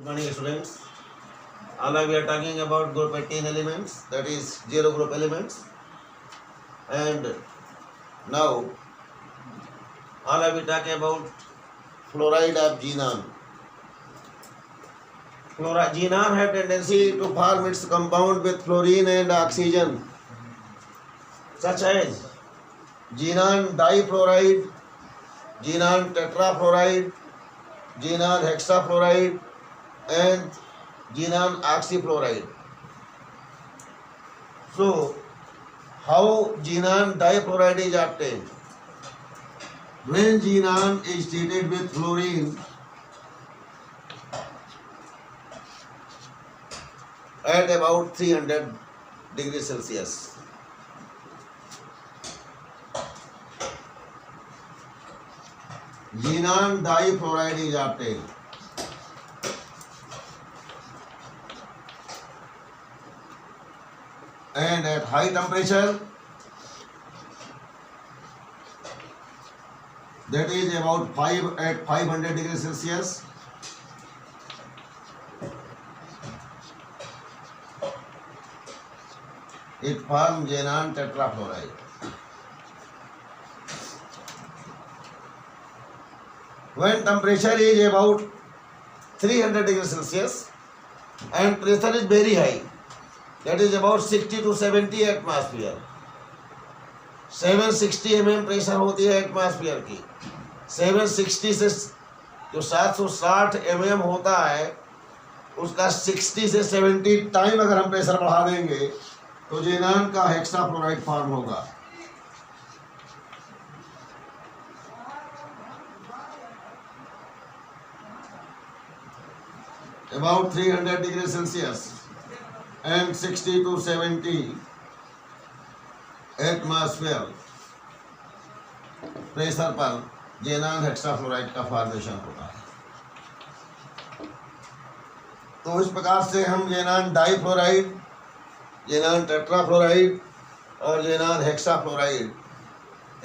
Good morning, students. All we are talking about group 18 elements, that is zero group elements. And now all we talking about fluoride of xenon. Xenon have tendency to form its compound with fluorine and oxygen, such as xenon difluoride, xenon tetrafluoride, xenon hexafluoride, and xenon oxyfluoride. So, how xenon difluoride is obtained? When xenon is treated with fluorine at about 300 degrees Celsius, xenon difluoride is obtained. And at high temperature, that is about 500 degrees Celsius, it forms xenon tetrafluoride. When temperature is about 300 degrees Celsius and pressure is very high, that is about 60 to 70 atmosphere, 760 mm pressure होती है atmosphere की। 760 से जो 760 mm होता है उसका 60 से 70 time अगर हम प्रेशर बढ़ा देंगे तो xenon का हेक्साफ्लोराइड फॉर्म होगा। About 300 degrees Celsius and 60 to 70 atmosphere pressure पर xenon हेक्साफ्लोराइड का फॉर्मेशन होता है। तो इस प्रकार से हम xenon डाइफ्लोराइड, xenon टेट्राफ्लोराइड और xenon हेक्साफ्लोराइड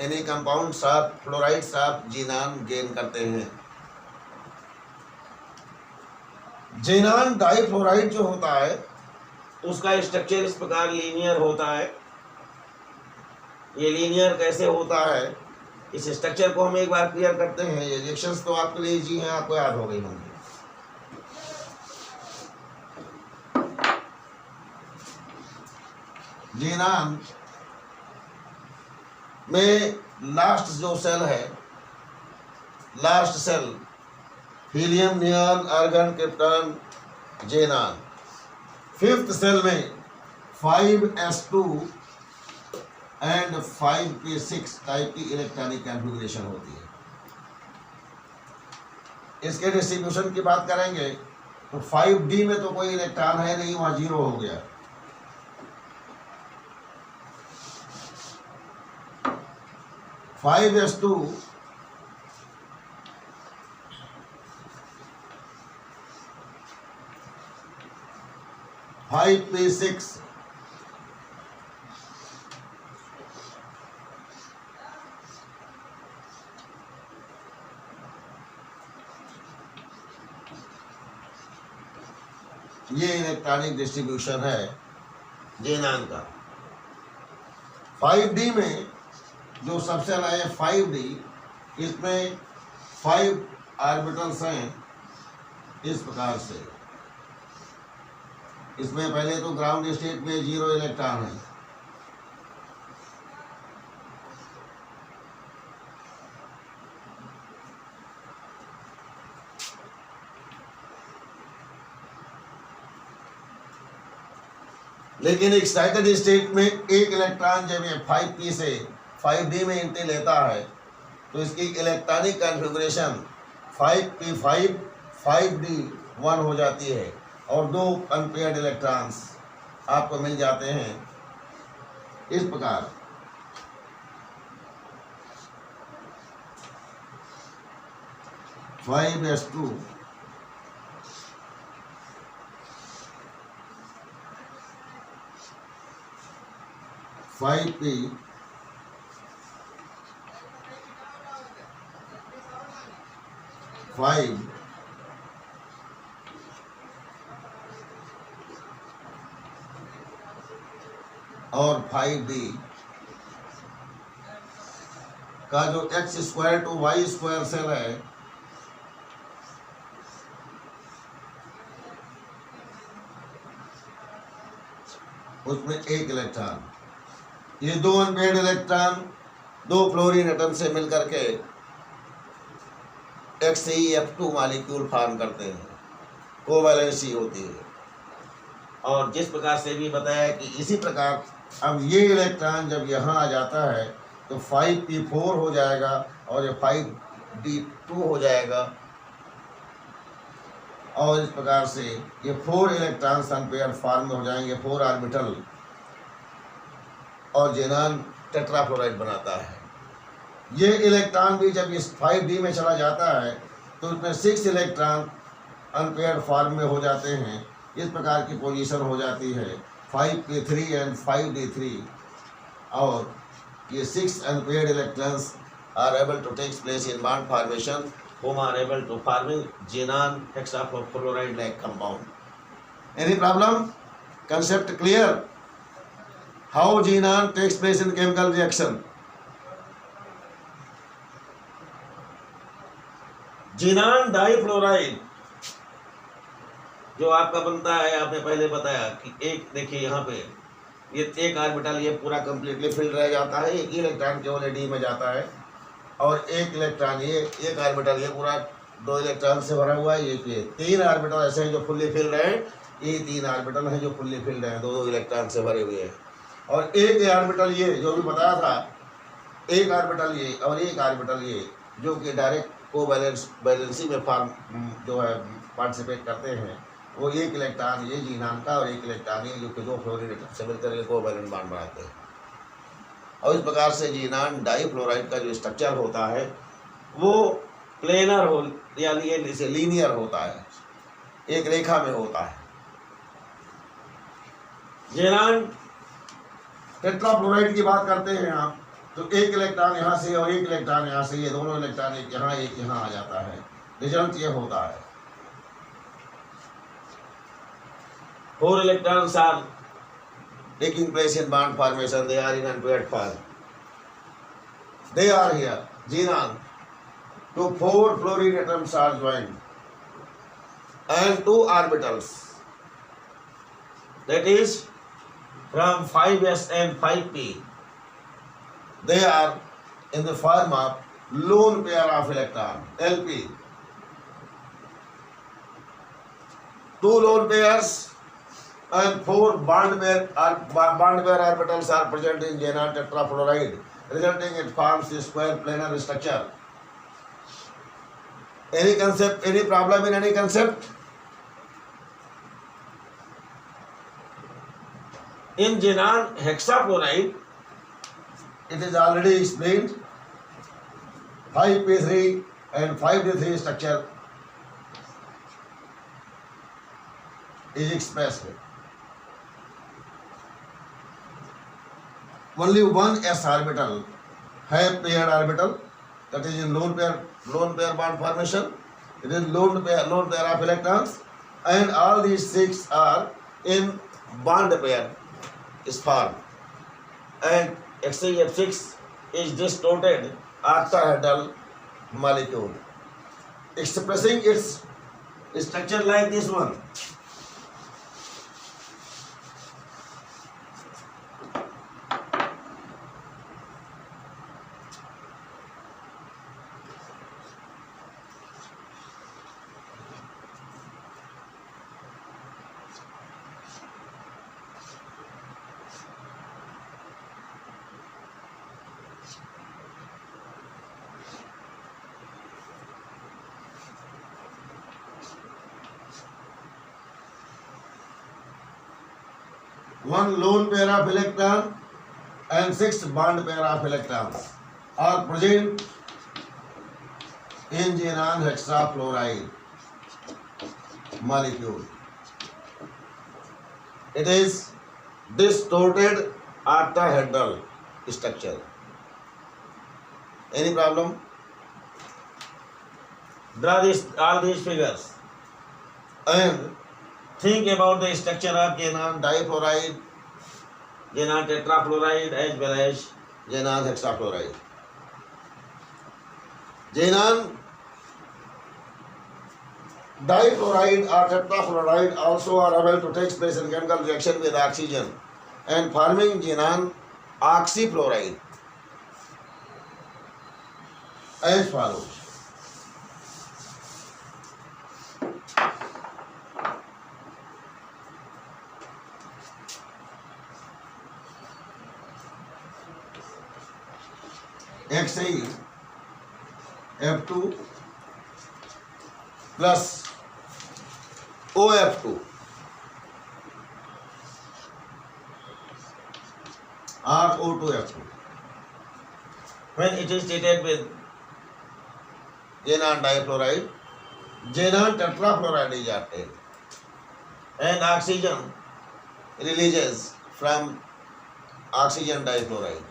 यानी compound of fluorides of xenon gain करते हैं। xenon डाइफ्लोराइड जो होता है उसका स्ट्रक्चर इस प्रकार लीनियर होता है। ये लीनियर कैसे होता है, इस स्ट्रक्चर को हम एक बार क्लियर करते हैं। ये रिएक्शंस तो आपके लिए इजी हैं, आपको याद हो गई होंगी। xenon में लास्ट जो सेल है, last shell helium, neon, argon, krypton, xenon। Fifth shell में 5s2 एंड 5p6 टाइप की इलेक्ट्रॉनिक कॉन्फ़िगरेशन होती है। इसके डिस्ट्रीब्यूशन की बात करेंगे तो 5d में तो कोई इलेक्ट्रॉन है नहीं, वहां 0 हो गया। 5s2 5p6 ये इलेक्ट्रॉनिक डिस्ट्रीब्यूशन है xenon का। 5d में जो सबसेल है 5d, इसमें 5 ऑर्बिटल्स हैं इस प्रकार से। इसमें पहले तो ग्राउंड स्टेट में 0 इलेक्ट्रॉन है, लेकिन एक्साइटेड स्टेट में एक इलेक्ट्रॉन जब ये 5p से 5d में एंट्री लेता है तो इसकी इलेक्ट्रॉनिक कॉन्फ़िगरेशन 5p5 5d1 हो जाती है और 2 अनपेयर्ड इलेक्ट्रॉन्स आपको मिल जाते हैं इस प्रकार। फाइव एस टू 5p 5 और 5D का जो x² to y² सेल है उसमें एक इलेक्ट्रॉन, ये दो अनपेयर्ड इलेक्ट्रॉन दो फ्लोरीन एटम से मिलकर के XeF2 मॉलिक्यूल फॉर्म करते हैं, कोवैलेंसी होती है। और जिस प्रकार से भी बताया कि इसी प्रकार अब ये इलेक्ट्रॉन जब यहाँ आ जाता है तो 5p4 हो जाएगा और ये 5d2 हो जाएगा, और इस प्रकार से ये 4 इलेक्ट्रॉन्स अनपेयर्ड फॉर्म में हो जाएंगे, 4 ऑर्बिटल, और जेनान टेट्राफ्लोराइड बनाता है। ये इलेक्ट्रॉन भी जब इस 5D में चला जाता है तो उसमें 6 इलेक्ट्रॉन अनपेयर्ड फॉर्म में हो जाते हैं। इस प्रकार की पोजीशन हो जाती है 5p3 एंड 5d3, और ये 6 unpaired electrons are able to take place in bond formation whom are able to forming xenon hexafluoride like compound. Any problem? Concept clear? How xenon takes place in chemical reaction? xenon difluoride जो आपका बनता है, आपने पहले बताया कि एक देखिए यहाँ पे ये एक ऑर्बिटल ये पूरा कंप्लीटली फिल्ड रह जाता है, एक इलेक्ट्रॉन केवल डी में जाता है, और एक इलेक्ट्रॉन ये एक ऑर्बिटल ये पूरा 2 इलेक्ट्रॉन से भरा हुआ है। ये 3 ऑर्बिटल ऐसे हैं जो फुल्ली फिल्ड हैं, ये 3 ऑर्बिटल हैं जो फुल्ली फिल्ड हैं, 2 इलेक्ट्रॉन से भरे हुए हैं, और एक ऑर्बिटल ये जो भी बताया था, एक ऑर्बिटल ये और एक ऑर्बिटल ये जो कि डायरेक्ट कोवैलेंसी में फॉर्म जो है पार्टिसिपेट करते हैं, वो एक इलेक्ट्रॉन ये जीनान का और एक इलेक्ट्रॉन ये जो कि 2 फ्लोरीन एटम से मिलकर कोवैलेंट बॉन्ड बनाते हैं। और इस प्रकार से जीनान डाइफ्लोराइड का जो स्ट्रक्चर होता है वो प्लेनर हो यानी ये जैसे लीनियर होता है, एक रेखा में होता है। जीनान टेट्राफ्लोराइड की बात करते हैं आप तो एक इलेक्ट्रॉन यहाँ से और एक इलेक्ट्रॉन यहाँ से, ये दोनों इलेक्ट्रॉन एक यहाँ आ जाता है, रिजल्ट ये होता है 4 electrons are taking place in bond formation. They are in unpaired form. They are here. Xenon to 4 fluorine atoms are joined and 2 orbitals. That is from 5s and 5p. They are in the form of lone pair of electron LP. 2 lone pairs and 4 bond pair orbitals are present in xenon tetrafluoride, resulting it forms a square planar structure. Any concept, any problem in any concept? In xenon hexafluoride, it is already explained 5p3 and 5d3 structure is expressed. Only one s orbital have paired orbital, that is in lone pair bond formation. It is lone pair of electrons, and all these 6 are in bond pair is formed, and XeF6 is distorted octahedral molecule, expressing its structure like this one. One lone pair of electron and 6 bond pair of electrons are present in xenon hexafluoride molecule. It is distorted octahedral structure. Any problem? Draw all these figures and think about the structure of xenon difluoride. xenon tetrafluoride as well as xenon hexafluoride. Xenon difluoride or tetrafluoride also are able to take place in chemical reaction with oxygen and forming xenon oxyfluoride as follows. XaE F2 plus OF2 or O2F2. When it is treated with xenon difluoride, xenon tetrafluoride is obtained and oxygen releases from oxygen difluoride.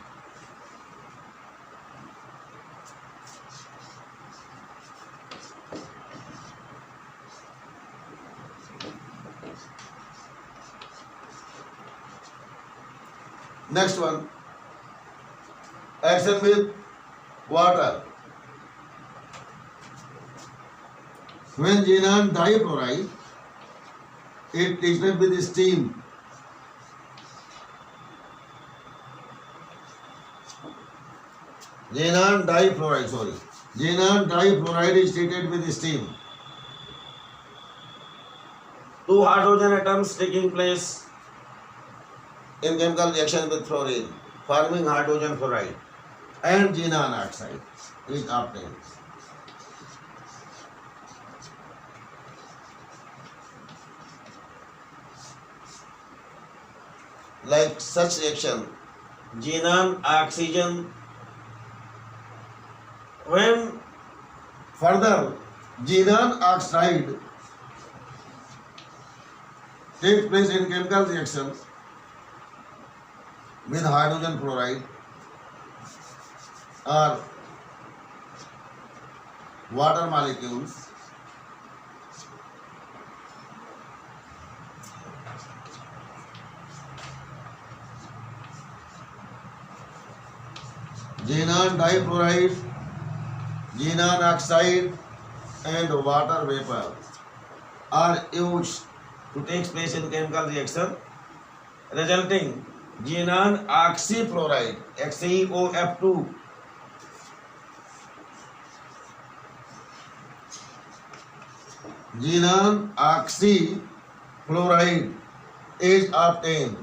Next one, action with water. When xenon difluoride, it is treated with steam. Xenon difluoride is treated with steam. Two hydrogen atoms taking place in chemical reaction with fluorine, forming hydrogen fluoride, and xenon oxide is obtained. Like such reaction, xenon oxygen, when further xenon oxide takes place in chemical reaction with hydrogen fluoride or water molecules, xenon difluoride, xenon oxide and water vapor are used to take place in chemical reaction, resulting xenon oxyfluoride XeOF2 xenon oxyfluoride is obtained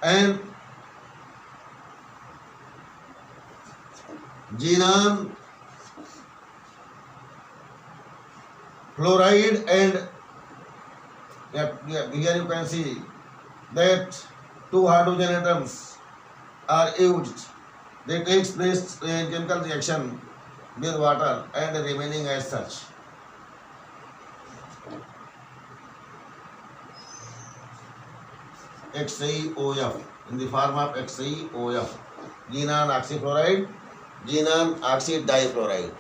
and xenon fluoride and here you can see that two hydrogen atoms are used. They takes place in chemical reaction with water and remaining as such. XeOF in the form of XeOF, xenon oxyfluoride, xenon oxydifluoride.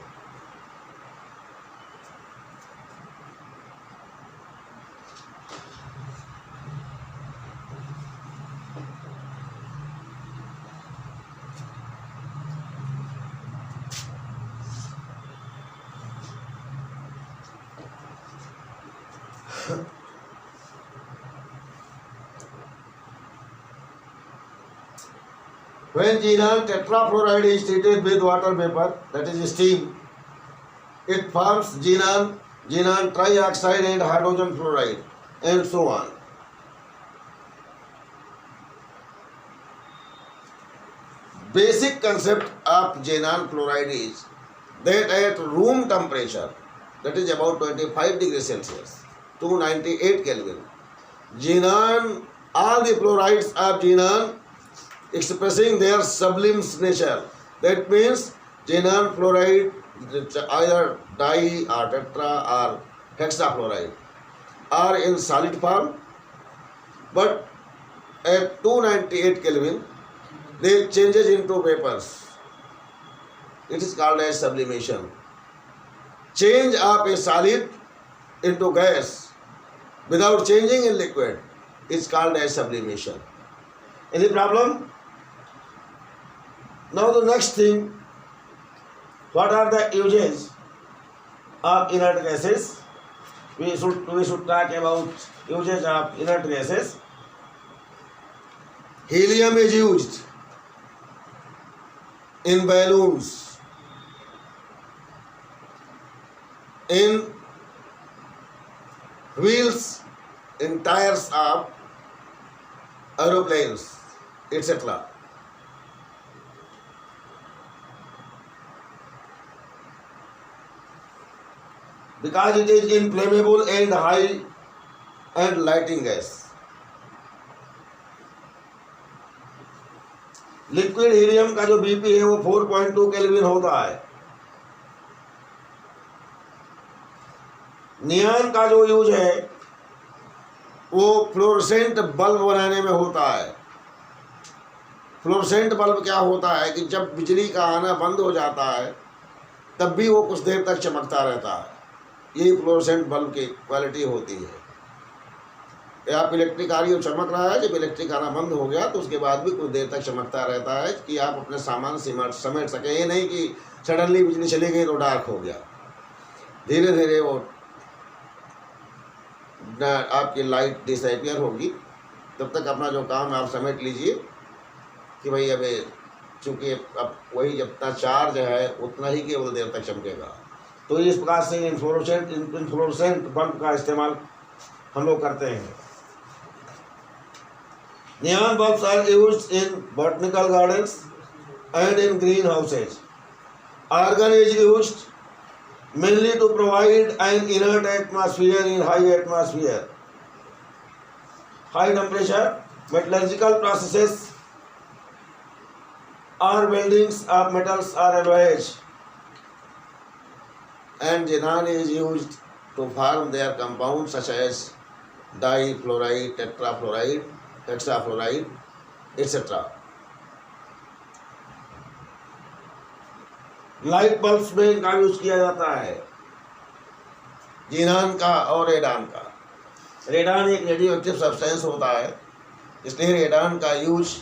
When xenon tetrafluoride is treated with water vapor, that is steam, it forms xenon trioxide and hydrogen fluoride and so on. Basic concept of xenon fluoride is that at room temperature, that is about 25 degrees Celsius, 298 Kelvin, xenon, all the fluorides of xenon expressing their sublime nature. That means xenon fluoride, either di or tetra or hexafluoride, are in solid form, but at 298 Kelvin they changes into vapors. It is called as sublimation. Change of a solid into gas without changing in liquid is called as sublimation. Any problem? Now the next thing, what are the uses of inert gases? We should talk about uses of inert gases. Helium is used in balloons, in wheels, in tires of aeroplanes, etc. Because it is inflammable and high and lighting gas. Liquid helium का जो BP है वो 4.2 kelvin होता है। Neon का जो use है वो फ्लोरोसेंट बल्ब बनाने में होता है। फ्लोरोसेंट बल्ब क्या होता है कि जब बिजली का आना बंद हो जाता है तब भी वो कुछ देर तक चमकता रहता है। यही फ्लोरोसेंट बल्ब की क्वालिटी होती है। आप इलेक्ट्रिक आ रही हो, चमक रहा है, जब इलेक्ट्रिक आना बंद हो गया तो उसके बाद भी कुछ देर तक चमकता रहता है कि आप अपने सामान समेट सकें। ये नहीं कि सडनली बिजली चली गई तो डार्क हो गया। धीरे धीरे वो आपकी लाइट डिसअपियर होगी, तब तक अपना जो काम आप समेट लीजिए कि भाई अब चूँकि अब वही जितना चार्ज है उतना ही केवल देर तक चमकेगा। तो इस प्रकार से इन्फ्लोरेसेंट बल्ब का इस्तेमाल हम लोग करते हैं। Neon bulbs are used in botanical gardens and in greenhouses. Argon is used mainly to provide an inert atmosphere in high atmosphere. High temperature, metallurgical processes or weldings of metals are alloys. And xenon is used to form their compounds such as difluoride, tetrafluoride, hexafluoride, etc. Light bulbs में इनका use किया जाता है, xenon का और radon का। Radon एक radio active substance होता है, इसलिए रेडान का यूज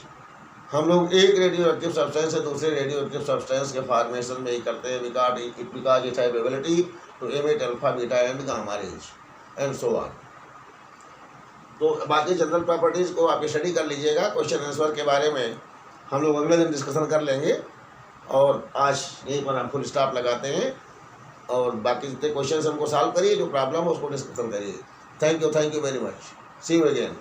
हम लोग एक रेडियो एक्टिव सब्सटेंस से दूसरे रेडियो एक्टिव सब्सटेंस के फॉर्मेशन में ही करते हैं। Because it have ability to emit alpha, beta and gamma rays and so on. तो बाकी जनरल प्रॉपर्टीज़ को आप स्टडी कर लीजिएगा। क्वेश्चन आंसर के बारे में हम लोग अगले दिन डिस्कशन कर लेंगे। और आज यहीं पर हम फुल स्टॉप लगाते हैं और बाकी जितने क्वेश्चन हमको सॉल्व करिए, जो प्रॉब्लम हो उसको डिस्कशन करिए। Thank you very much. See you again.